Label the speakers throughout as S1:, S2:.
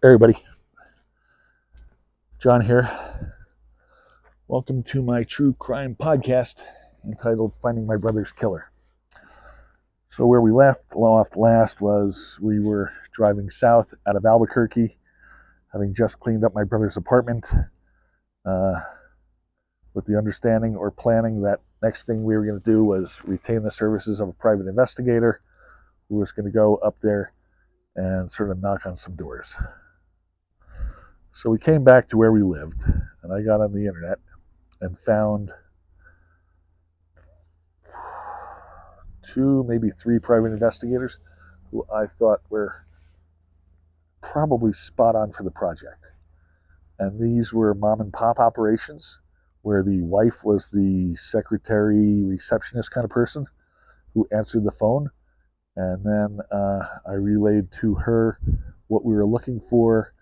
S1: Everybody, John here. Welcome to my true crime podcast entitled Finding My Brother's Killer. So where we left off last was we were driving south out of Albuquerque, having just cleaned up my brother's apartment, with the understanding or planning that next thing we were going to do was retain the services of a private investigator who was going to go up there and sort of knock on some doors. So we came back to where we lived, and I got on the internet and found 2, maybe 3 private investigators who I thought were probably spot on for the project. And these were mom and pop operations where the wife was the secretary, receptionist kind of person who answered the phone. And then I relayed to her what we were looking for.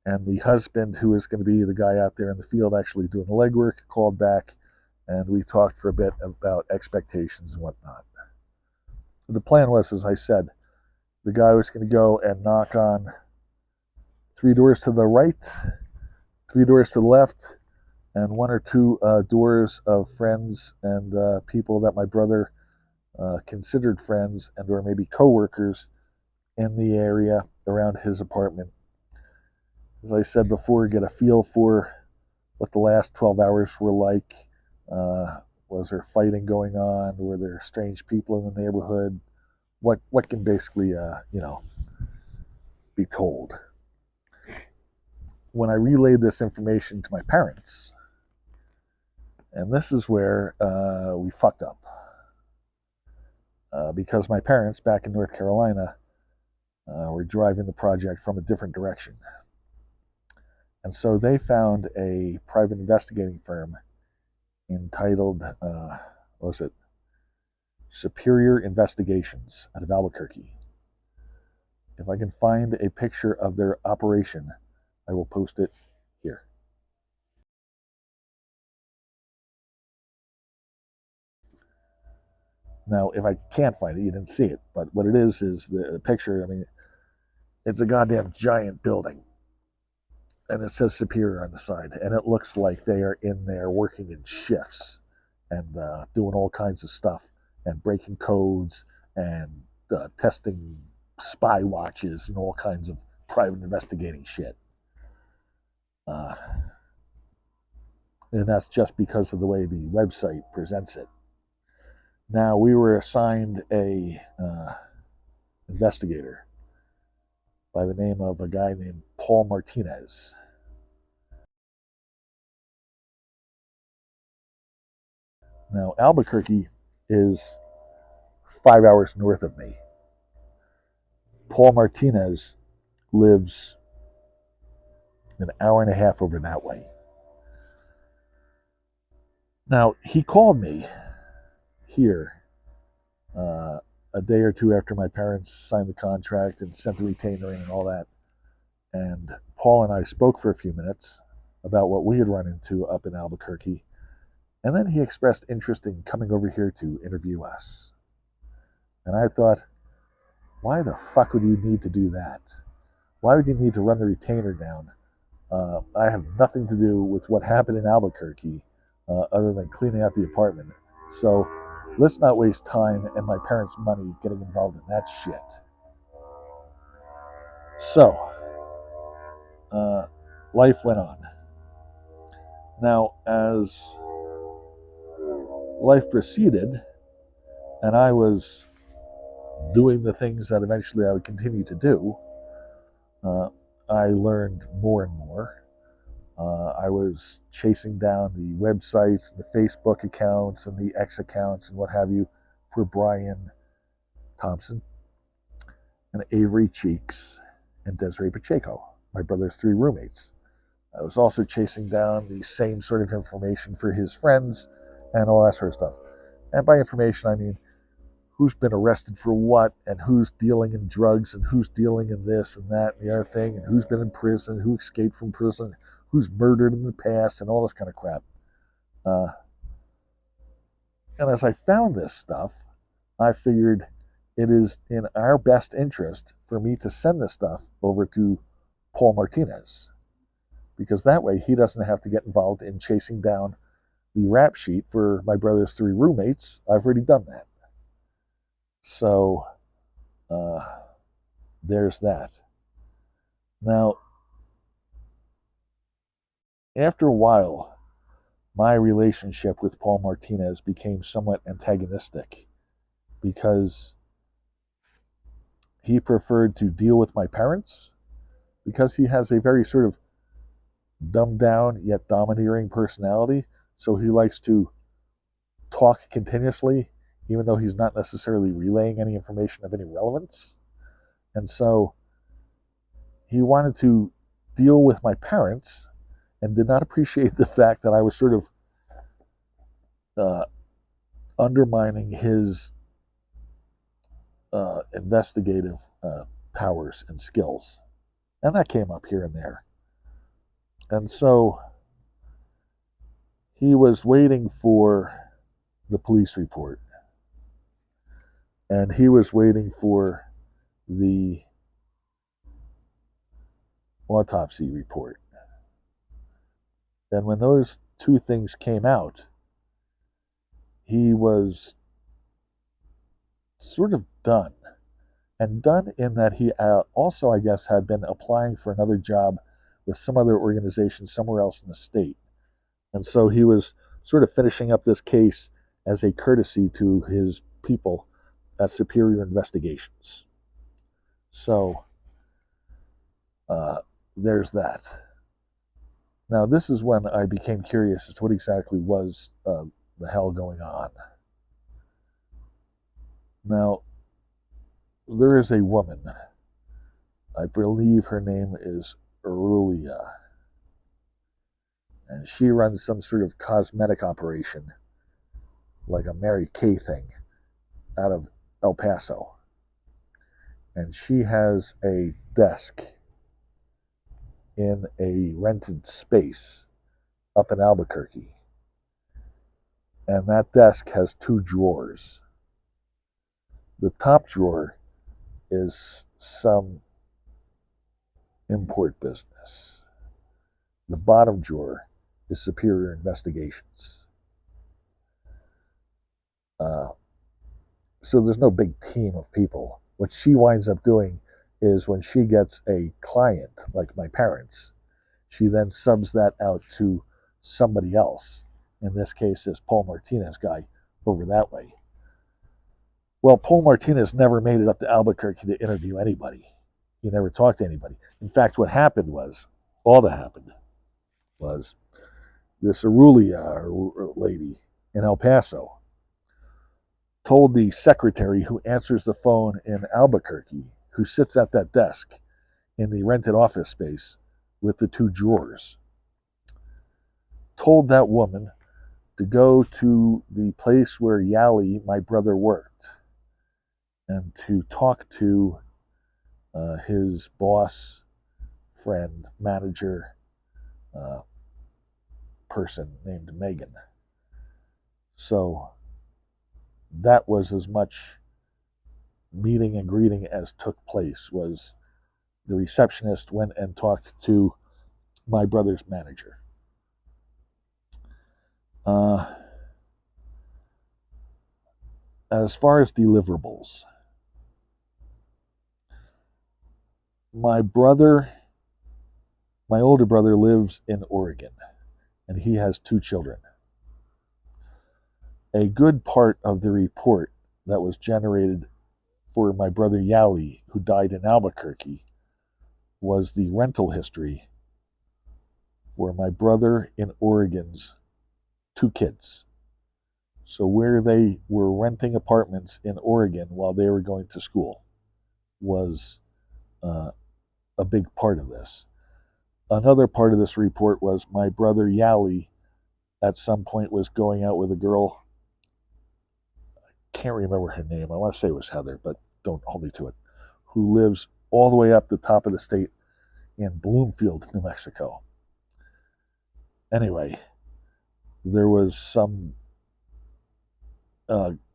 S1: And the husband, who is going to be the guy out there in the field actually doing the legwork, called back, and we talked for a bit about expectations and whatnot. The plan was, as I said, the guy was going to go and knock on 3 doors to the right, 3 doors to the left, and 1 or 2 doors of friends and people that my brother considered friends and or maybe co-workers in the area around his apartment. As I said before, get a feel for what the last 12 hours were like. Was there fighting going on? Were there strange people in the neighborhood? What can basically, be told? When I relayed this information to my parents, and this is where we fucked up. Because my parents back in North Carolina were driving the project from a different direction. And so they found a private investigating firm entitled, Superior Investigations out of Albuquerque. If I can find a picture of their operation, I will post it here. Now, if I can't find it, you didn't see it, but what it is the picture, it's a goddamn giant building. And it says Superior on the side, and it looks like they are in there working in shifts and doing all kinds of stuff and breaking codes and testing spy watches and all kinds of private investigating shit. And that's just because of the way the website presents it. Now, we were assigned a investigator by the name of a guy named Paul Martinez. Now, Albuquerque is 5 hours north of me. Paul Martinez lives an hour and a half over that way. Now, he called me here a day or 2 after my parents signed the contract and sent the retainer in and all that. And Paul and I spoke for a few minutes about what we had run into up in Albuquerque. And then he expressed interest in coming over here to interview us. And I thought, why the fuck would you need to do that? Why would you need to run the retainer down? I have nothing to do with what happened in Albuquerque other than cleaning out the apartment. So let's not waste time and my parents' money getting involved in that shit. So, life went on. Now, as life proceeded, and I was doing the things that eventually I would continue to do, I learned more and more. I was chasing down the websites, the Facebook accounts, and the X accounts, and what have you, for Brian Thompson, and Avery Cheeks, and Desiree Pacheco, my brother's 3 roommates. I was also chasing down the same sort of information for his friends and all that sort of stuff. And by information, I mean who's been arrested for what, and who's dealing in drugs, and who's dealing in this and that and the other thing, and who's been in prison, who escaped from prison, who's murdered in the past, and all this kind of crap. And as I found this stuff, I figured it is in our best interest for me to send this stuff over to Paul Martinez, because that way he doesn't have to get involved in chasing down the rap sheet for my brother's 3 roommates. I've already done that. So there's that. Now, after a while, my relationship with Paul Martinez became somewhat antagonistic because he preferred to deal with my parents, because he has a very sort of dumbed down yet domineering personality. So he likes to talk continuously, even though he's not necessarily relaying any information of any relevance. And so he wanted to deal with my parents and did not appreciate the fact that I was sort of undermining his investigative powers and skills. And that came up here and there. And so he was waiting for the police report. And he was waiting for the autopsy report. And when those 2 things came out, he was sort of done. And done in that he also, I guess, had been applying for another job with some other organization somewhere else in the state. And so he was sort of finishing up this case as a courtesy to his people at Superior Investigations. So there's that. Now, this is when I became curious as to what exactly was the hell going on. Now, there is a woman, I believe her name is Aurelia, and she runs some sort of cosmetic operation, like a Mary Kay thing, out of El Paso. And she has a desk in a rented space up in Albuquerque. And that desk has 2 drawers. The top drawer is some import business. The bottom drawer is Superior Investigations. So there's no big team of people. What she winds up doing is when she gets a client, like my parents, she then subs that out to somebody else. In this case, this Paul Martinez guy over that way. Well, Paul Martinez never made it up to Albuquerque to interview anybody. He never talked to anybody. In fact, what happened was, all that happened was this Aurelia lady in El Paso told the secretary who answers the phone in Albuquerque, who sits at that desk in the rented office space with the 2 drawers, told that woman to go to the place where Yali, my brother, worked, and to talk to his boss, friend, manager, person named Megan. So that was as much meeting and greeting as took place. Was the receptionist went and talked to my brother's manager. As far as deliverables, my older brother lives in Oregon, and he has 2 children. A good part of the report that was generated for my brother Yali, who died in Albuquerque, was the rental history for my brother in Oregon's 2 kids. So where they were renting apartments in Oregon while they were going to school was a big part of this. Another part of this report was my brother Yali at some point was going out with a girl. I can't remember her name. I want to say it was Heather, but don't hold me to it. Who lives all the way up the top of the state in Bloomfield, New Mexico. Anyway, there was some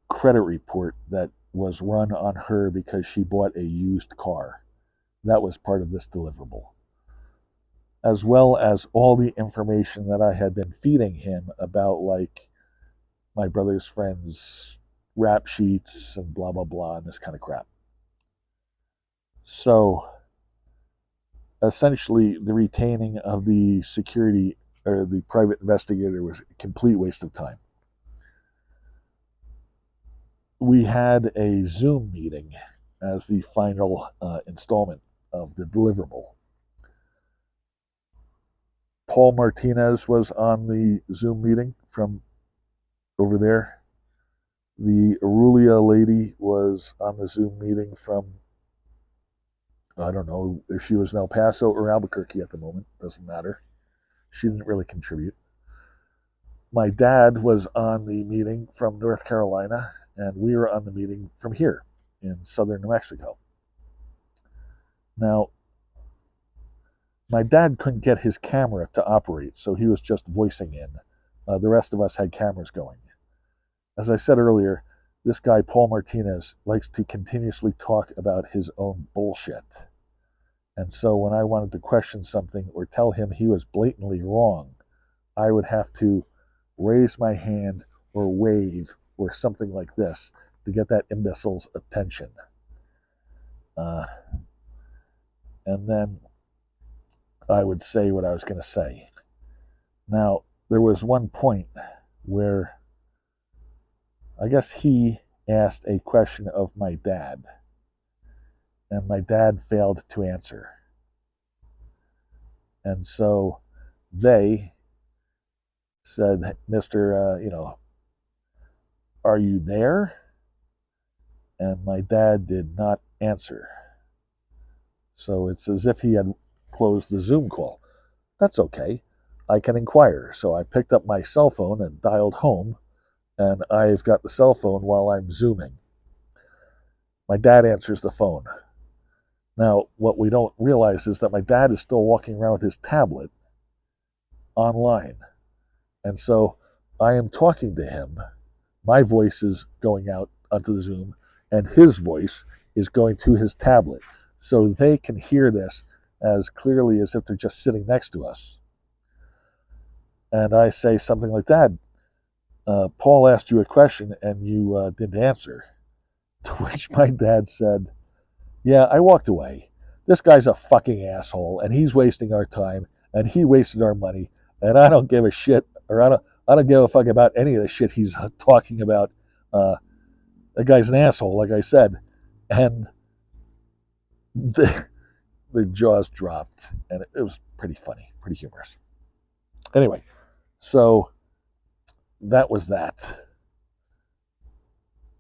S1: credit report that was run on her because she bought a used car. That was part of this deliverable. as well as all the information that I had been feeding him about, like, my brother's friends' rap sheets and blah, blah, blah, and this kind of crap. So essentially, the retaining of the security or the private investigator was a complete waste of time. We had a Zoom meeting as the final installment of the deliverable. Paul Martinez was on the Zoom meeting from over there. The Aurelia lady was on the Zoom meeting from, I don't know if she was in El Paso or Albuquerque at the moment, doesn't matter. She didn't really contribute. My dad was on the meeting from North Carolina, and we were on the meeting from here in southern New Mexico. Now, my dad couldn't get his camera to operate, so he was just voicing in. The rest of us had cameras going. As I said earlier, this guy, Paul Martinez, likes to continuously talk about his own bullshit. And so when I wanted to question something or tell him he was blatantly wrong, I would have to raise my hand or wave or something like this to get that imbecile's attention. And then I would say what I was going to say. Now, there was one point where I guess he asked a question of my dad, and my dad failed to answer. And so they said, Mr., are you there? And my dad did not answer. So it's as if he had closed the Zoom call. That's okay. I can inquire. So I picked up my cell phone and dialed home, and I've got the cell phone while I'm Zooming. My dad answers the phone. Now, what we don't realize is that my dad is still walking around with his tablet online. And so I am talking to him. My voice is going out onto the Zoom, and his voice is going to his tablet. So they can hear this as clearly as if they're just sitting next to us. And I say something like that. Paul asked you a question and you didn't answer. To which my dad said, yeah, I walked away. This guy's a fucking asshole, and he's wasting our time, and he wasted our money, and I don't give a shit, or I don't give a fuck about any of the shit he's talking about. The guy's an asshole, like I said. And the jaws dropped, and it was pretty funny, pretty humorous. Anyway, so that was that.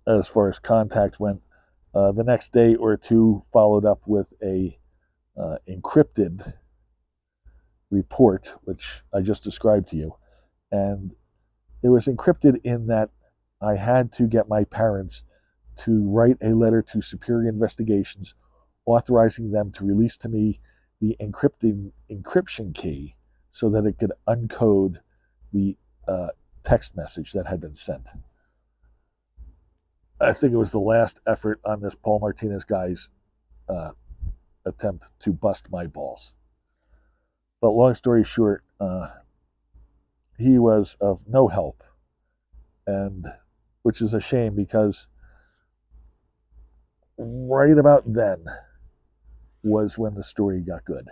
S1: As far as contact went, the next day or two followed up with a encrypted report, which I just described to you. And it was encrypted in that I had to get my parents to write a letter to Superior Investigations authorizing them to release to me the encryption key so that it could uncode the text message that had been sent. I think it was the last effort on this Paul Martinez guy's attempt to bust my balls. But long story short, he was of no help, and which is a shame because right about then was when the story got good,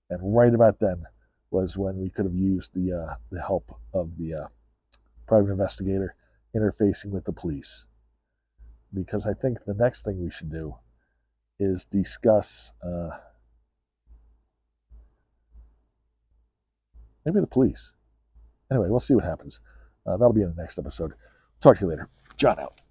S1: and right about then was when we could have used the help of the private investigator interfacing with the police. Because I think the next thing we should do is discuss maybe the police. Anyway, we'll see what happens. That'll be in the next episode. Talk to you later. John out.